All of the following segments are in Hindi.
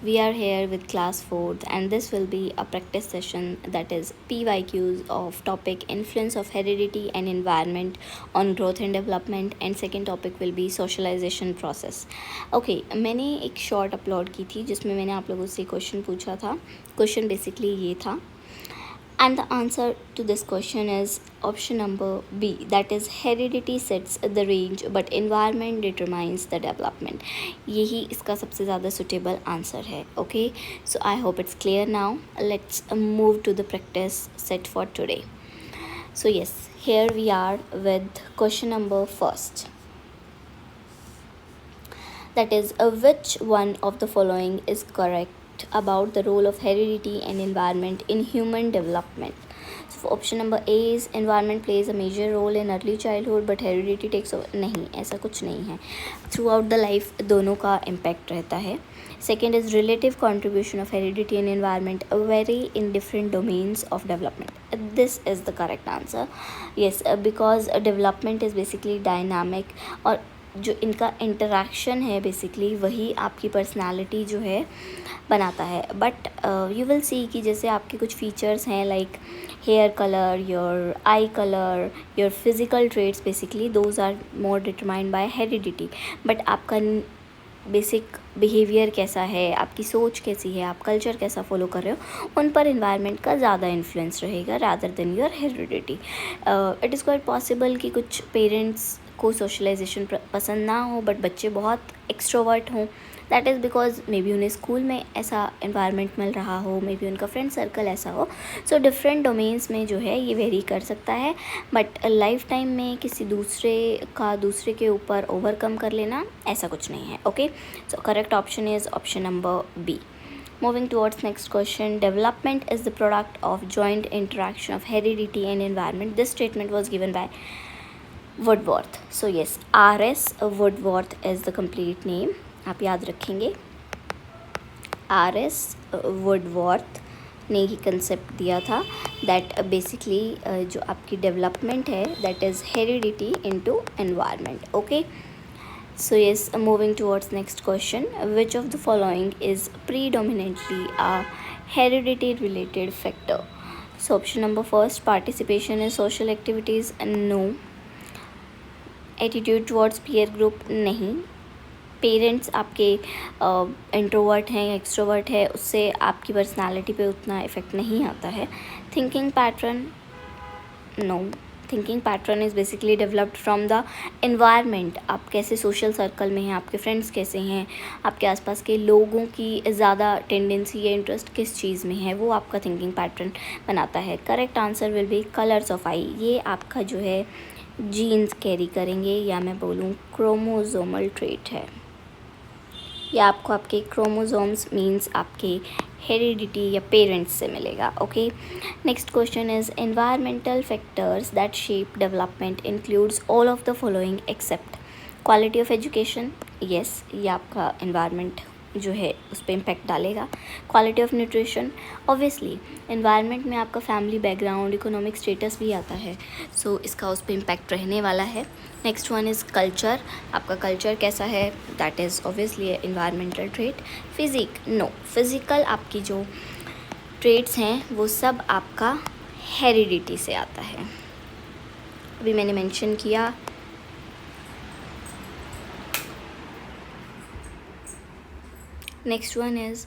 we are here with class 4th and this will be a practice session, that is PYQs of topic influence of heredity and environment on growth and development, and second topic will be socialization process. Okay, मैंने एक शॉर्ट अपलोड की थी जिसमें मैंने आप लोगों से क्वेश्चन पूछा था. क्वेश्चन बेसिकली ये था, and the answer to this question is option number B, that is heredity sets the range but environment determines the development. यही इसका सबसे ज़्यादा suitable answer है. Okay, so I hope it's clear now. Let's move to the practice set for today. So yes, here we are with question number first, that is which one of the following is correct about the role of heredity and environment in human development. So option number A is environment plays a major role in early childhood but heredity takes over. नहीं, ऐसा कुछ नहीं है. Throughout the life दोनों का impact रहता है. Second is relative contribution of heredity and environment vary in different domains of development. This is the correct answer. Yes, because development is basically dynamic और जो इनका इंटरेक्शन है बेसिकली वही आपकी पर्सनालिटी जो है बनाता है. बट यू विल सी कि जैसे आपके कुछ फीचर्स हैं like hair colour, your eye colour, your physical traits, basically those are more determined by heredity. But आपका बेसिक बिहेवियर कैसा है, आपकी सोच कैसी है, आप कल्चर कैसा फॉलो कर रहे हो, उन पर इन्वायरमेंट का ज़्यादा इन्फ्लुएंस रहेगा rather than your heredity. It is quite possible कि कुछ पेरेंट्स को सोशलाइजेशन पसंद ना हो बट बच्चे बहुत एक्सट्रोवर्ट हों. That is because may be उन्हें स्कूल में ऐसा इन्वायरमेंट मिल रहा हो, मे बी उनका फ्रेंड सर्कल ऐसा हो. सो डिफरेंट डोमेन्स में जो है ये वेरी कर सकता है. बट लाइफ टाइम में किसी दूसरे के ऊपर ओवरकम कर लेना ऐसा कुछ नहीं है. Okay, so correct option is option number B. Moving towards next question, development is the product of joint interaction of heredity and environment. This statement was given by Woodworth. So yes, R.S. Woodworth is the complete name. आप याद रखेंगे. R.S. Woodworth ने ही कंसेप्ट दिया था दैट बेसिकली जो आपकी डेवलपमेंट है that is heredity into environment. Okay, so yes, moving towards next question, which of the following is predominantly a heredity related factor? So option number first, participation in social activities, no. Attitude towards peer group, नहीं. पेरेंट्स आपके इंट्रोवर्ट हैं या एक्सट्रोवर्ट है उससे आपकी पर्सनालिटी पे उतना इफ़ेक्ट नहीं आता है. Thinking pattern, no. Thinking pattern is basically developed from the environment. आप कैसे सोशल सर्कल में हैं, आपके फ्रेंड्स कैसे हैं, आपके आसपास के लोगों की ज़्यादा टेंडेंसी या इंटरेस्ट किस चीज़ में है, वो आपका थिंकिंग पैटर्न बनाता है. Correct answer will be colours of eye. ये आपका जो है जीन्स कैरी करेंगे या मैं बोलूँ क्रोमोजोमल ट्रेट है. या आपको आपके क्रोमोजोम्स मींस आपके हेरिडिटी या पेरेंट्स से मिलेगा. Okay, next question is environmental factors that shape development includes all of the following except quality of education. Yes, ये आपका एनवायरमेंट जो है उस पर इम्पैक्ट डालेगा. Quality of nutrition, obviously environment में आपका फैमिली बैकग्राउंड, इकोनॉमिक स्टेटस भी आता है, सो इसका उस पर इम्पैक्ट रहने वाला है. Next one is culture. आपका कल्चर कैसा है, that is obviously environmental trait. Physique, no. Physical आपकी जो ट्रेट्स हैं वो सब आपका हेरिडिटी से आता है. अभी मैंने मेंशन किया. Next one is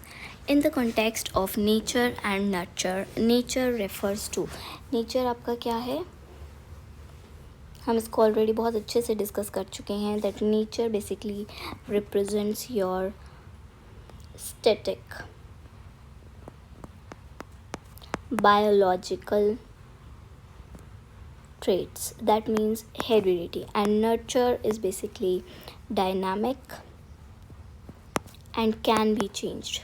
in the context of nature and nurture. Nature refers to, nature आपका क्या है, हम इसको ऑलरेडी बहुत अच्छे से डिस्कस कर चुके हैं. That nature basically represents your static biological traits, that means heredity, and nurture is basically dynamic and can be changed.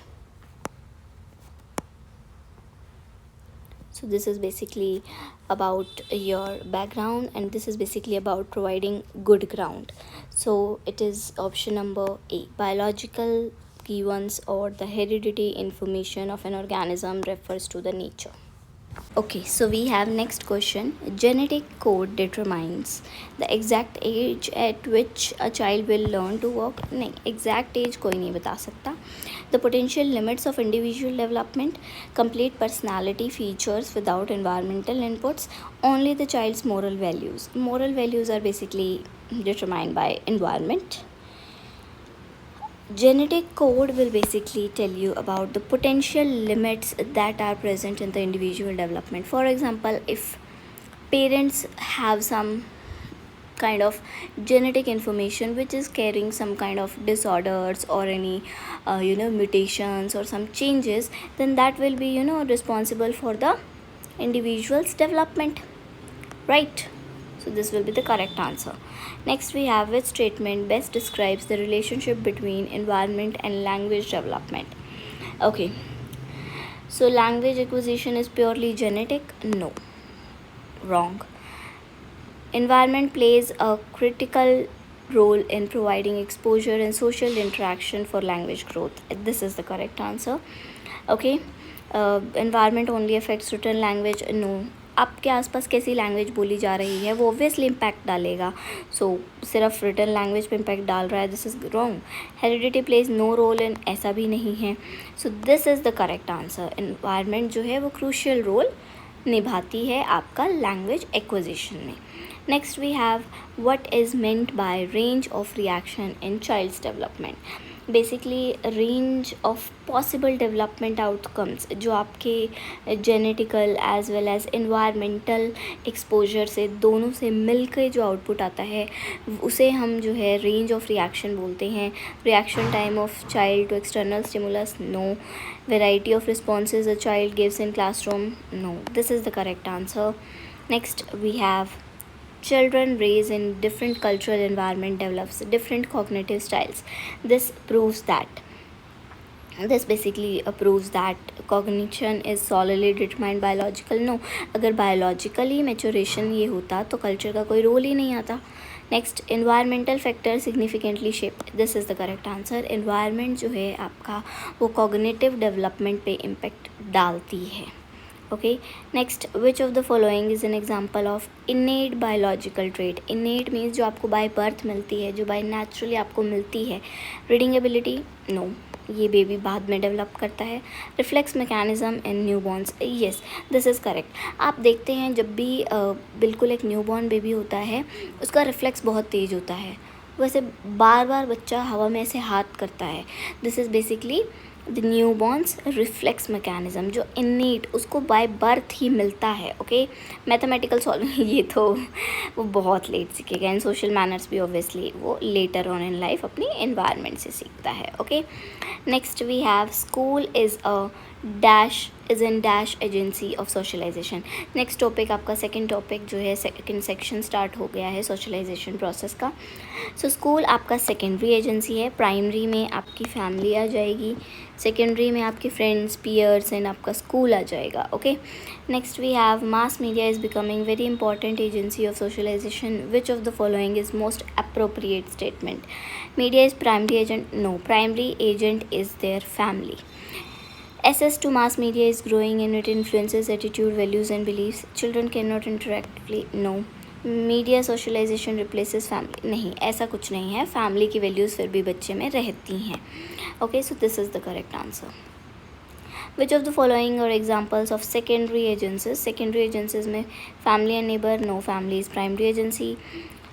So this is basically about your background and this is basically about providing good ground. So it is option number A, biological given or the heredity information of an organism refers to the nature. Okay, so we have next question. Genetic code determines the exact age at which a child will learn to walk. नहीं, exact age कोई नहीं बता सकता. The potential limits of individual development, complete personality features without environmental inputs, only the child's moral values. Moral values are basically determined by environment. Genetic code will basically tell you about the potential limits that are present in the individual development. For example, if parents have some kind of genetic information which is carrying some kind of disorders or any mutations or some changes, then that will be responsible for the individual's development, right? So this will be the correct answer. Next we have, which statement best describes the relationship between environment and language development? Okay, so language acquisition is purely genetic? No, wrong. Environment plays a critical role in providing exposure and social interaction for language growth. This is the correct answer. Okay, environment only affects written language? No. आपके आसपास कैसी लैंग्वेज बोली जा रही है वो ऑब्वियसली इम्पैक्ट डालेगा. सिर्फ रिटन लैंग्वेज पे इम्पैक्ट डाल रहा है, this is wrong. Heredity plays no role in, ऐसा भी नहीं है. So this is the correct answer. Environment जो है वो क्रूशियल रोल निभाती है आपका लैंग्वेज एक्विजिशन में. Next we have, what is meant by range of reaction in child's development. Basically range of possible development outcomes जो आपके genetical as well as environmental exposure से दोनों से मिल के जो आउटपुट आता है उसे हम जो है रेंज ऑफ रिएक्शन बोलते हैं. Reaction time of child to external stimulus? No. Variety of responses a child gives in classroom? No. This is the correct answer. Next we have, children raised in different cultural environment develops different cognitive styles. This basically proves that cognition is solely determined biological. No, अगर biologically maturation ये होता तो culture का कोई रोल ही नहीं आता. Next, environmental factors significantly shape. This is the correct answer. environment जो है आपका वो cognitive development पे impact डालती है. Okay, next, which of the following is an example of innate biological trait? Innate means जो आपको by birth मिलती है, जो by naturally आपको मिलती है. Reading ability? No, ये बेबी बाद में डेवलप करता है. Reflex mechanism in newborn's? Yes, this is correct. आप देखते हैं जब भी बिल्कुल एक न्यूबॉर्न बेबी होता है उसका रिफ्लेक्स बहुत तेज़ होता है, वैसे बार बार बच्चा हवा में ऐसे हाथ करता है. This is basically the newborn's reflex mechanism जो इन्नीट उसको बाय बर्थ ही मिलता है. ओके, मैथमेटिकल सॉल्विंग ये तो वो बहुत लेट सीखेगा. एंड सोशल मैनर्स भी ऑब्वियसली वो लेटर ऑन इन लाइफ अपनी एनवायरनमेंट से सीखता है. Okay, next we have, school is a dash is in dash agency of socialization. Next topic आपका सेकंड टॉपिक जो है सेकंड सेक्शन स्टार्ट हो गया है सोशलाइजेशन प्रोसेस का. सो स्कूल आपका सेकेंडरी एजेंसी है. प्राइमरी में आपकी फैमिली आ जाएगी, सेकेंडरी में आपके फ्रेंड्स पीयर्स एंड आपका स्कूल आ जाएगा. Okay, next we have, mass media is becoming very important agency of socialization. Which of the following is most appropriate statement? Media is primary agent? No, primary agent is their family. Access to mass media is growing and it influences attitude, values and beliefs. Children cannot interact freely. No. Media socialization replaces family? नहीं, ऐसा कुछ नहीं है. फैमिली की वैल्यूज़ फिर भी बच्चे में रहती हैं. Okay, so this is the correct answer. Which of the following are examples of secondary agencies? Secondary agencies में family and neighbor? No, family is primary agency.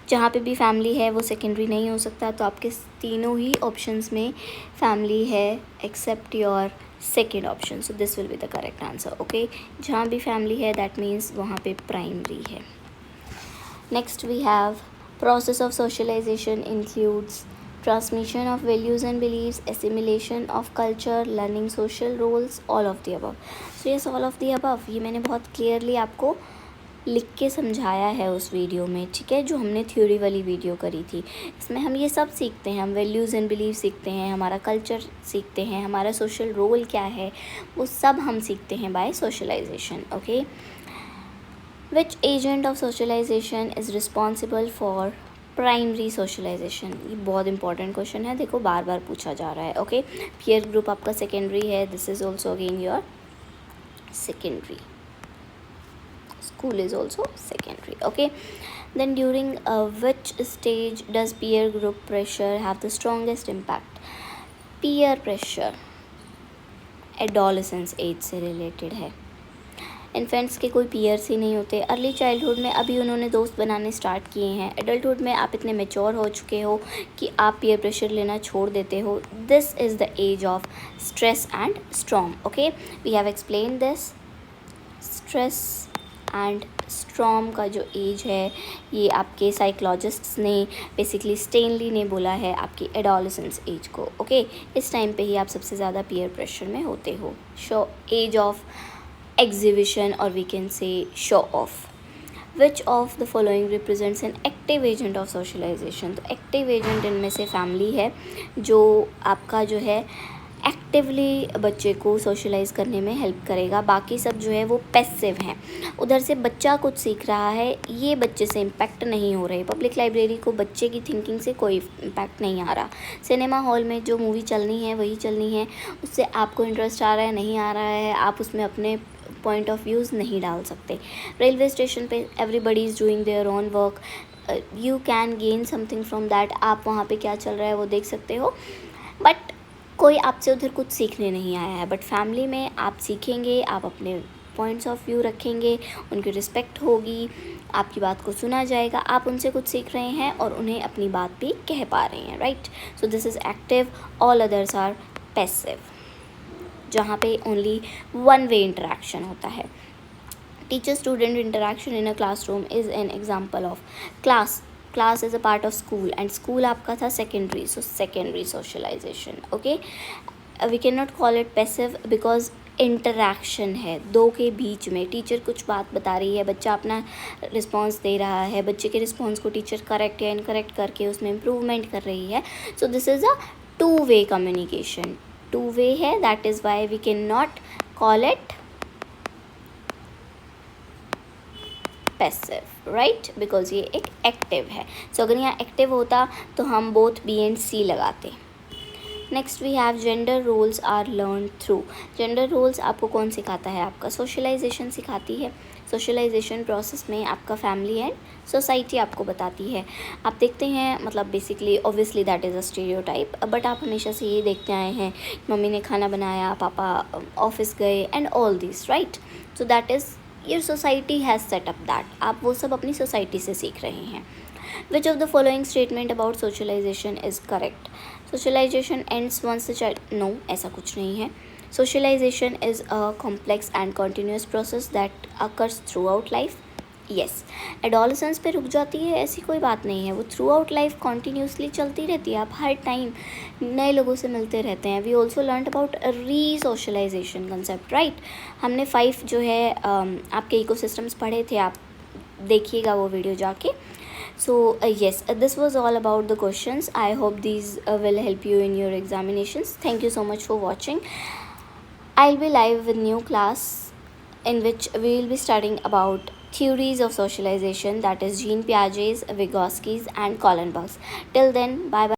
जहाँ पे भी फैमिली है वो सेकेंडरी नहीं हो सकता. तो आपके तीनों ही ऑप्शंस में फैमिली है except your second option. So this will be the correct answer. Okay, जहाँ भी फैमिली है दैट मीन्स वहाँ पे प्राइमरी है. Next we have, process of socialization includes transmission of values and beliefs, assimilation of culture, learning social roles, all of the above. So yes, all of the above. ये मैंने बहुत क्लियरली आपको लिख के समझाया है उस वीडियो में, ठीक है, जो हमने थ्योरी वाली वीडियो करी थी. इसमें हम ये सब सीखते हैं. हम वैल्यूज़ एंड बिलीव सीखते हैं, हमारा कल्चर सीखते हैं, हमारा सोशल रोल क्या है वो सब हम सीखते हैं by socialization. Okay, which agent of socialization is responsible for primary socialization? ये बहुत इंपॉर्टेंट क्वेश्चन है, देखो बार बार पूछा जा रहा है. ओके, पीयर ग्रुप आपका सेकेंडरी है. This is also again your secondary. school is also secondary. Okay, then during which stage does peer group pressure have the strongest impact? Peer pressure adolescence age से रिलेटेड है. इन्फेंट्स के कोई पीयर्स ही नहीं होते. अर्ली चाइल्डहुड में अभी उन्होंने दोस्त बनाने स्टार्ट किए हैं. एडल्टहुड में आप इतने मेच्योर हो चुके हो कि आप पीयर प्रेशर लेना छोड़ देते हो. This is the age of stress and storm. Okay, we have explain this. Stress and storm का जो एज है ये आपके साइकोलॉजिस्ट्स ने बेसिकली स्टेनली ने बोला है आपकी एडोलेसेंस एज को. ओके, इस टाइम पे ही आप सबसे ज़्यादा पीयर प्रेशर में होते हो. Show age of exhibition, or we can say show off. Which of the following represents an active agent of socialization? तो active agent इनमें से family है जो आपका जो है एक्टिवली बच्चे को सोशलाइज करने में हेल्प करेगा. बाकी सब जो है वो पैसिव हैं. उधर से बच्चा कुछ सीख रहा है, ये बच्चे से इम्पैक्ट नहीं हो रहे. पब्लिक लाइब्रेरी को बच्चे की थिंकिंग से कोई इम्पैक्ट नहीं आ रहा. सिनेमा हॉल में जो मूवी चलनी है वही चलनी है, उससे आपको इंटरेस्ट आ रहा है नहीं आ रहा है, आप उसमें अपने पॉइंट ऑफ व्यूज़ नहीं डाल सकते. रेलवे स्टेशन पे everybody is doing their own work. You can gain something from that. आप वहाँ पे क्या चल रहा है वो देख सकते हो, बट कोई आपसे उधर कुछ सीखने नहीं आया है. बट फैमिली में आप सीखेंगे, आप अपने पॉइंट्स ऑफ व्यू रखेंगे, उनकी रिस्पेक्ट होगी, आपकी बात को सुना जाएगा, आप उनसे कुछ सीख रहे हैं और उन्हें अपनी बात भी कह पा रहे हैं. Right, so this is active. All others are passive, जहाँ पे ओनली वन वे इंटरेक्शन होता है. Teacher student interaction in a classroom is an example of class. Class is a part of school and school आपका था secondary, so secondary socialization. Okay, we can not call it passive because interaction है दो के बीच में. टीचर कुछ बात बता रही है, बच्चा अपना रिस्पॉन्स दे रहा है, बच्चे के रिस्पॉन्स को टीचर करेक्ट या इनकरेक्ट करके उसमें इम्प्रूवमेंट कर रही है. So this is a two way communication. Two way है, that is why we can not call it passive. Right, because ये एक एक्टिव है. सो अगर यहाँ एक्टिव होता तो हम बोथ बी एंड सी लगाते. Next we have gender roles are learn through. Gender roles आपको कौन सिखाता है? आपका सोशलाइजेशन सिखाती है. सोशलाइजेशन प्रोसेस में आपका फैमिली एंड सोसाइटी आपको बताती है. आप देखते हैं, मतलब basically obviously that is a stereotype, but आप हमेशा से ये देखते आए हैं मम्मी ने खाना बनाया, पापा ऑफिस गए and all this. Right, so that is your society has set up that. आप वो सब अपनी सोसाइटी से सीख रहे हैं. Which of the following statement about socialization is correct? Socialization ends once the child. No, ऐसा कुछ नहीं है. Socialization is a complex and continuous process that occurs throughout life. Yes. Adolescence पे रुक जाती है ऐसी कोई बात नहीं है, वो थ्रू आउट लाइफ कॉन्टीन्यूसली चलती रहती है. आप हर टाइम नए लोगों से मिलते रहते हैं. वी ऑल्सो लर्न अबाउट री सोशलाइजेशन कंसेप्ट. राइट, हमने 5 जो है आपके इकोसिस्टम्स पढ़े थे, आप देखिएगा वो वीडियो जाके. So yes, this was all about the questions. I hope these will help you in your examinations. Thank you so much for watching. I'll be live with new class in which we will be studying about theories of socialization, that is Jean Piaget's, Vygotsky's and Kohlenberg's. Till then, bye bye.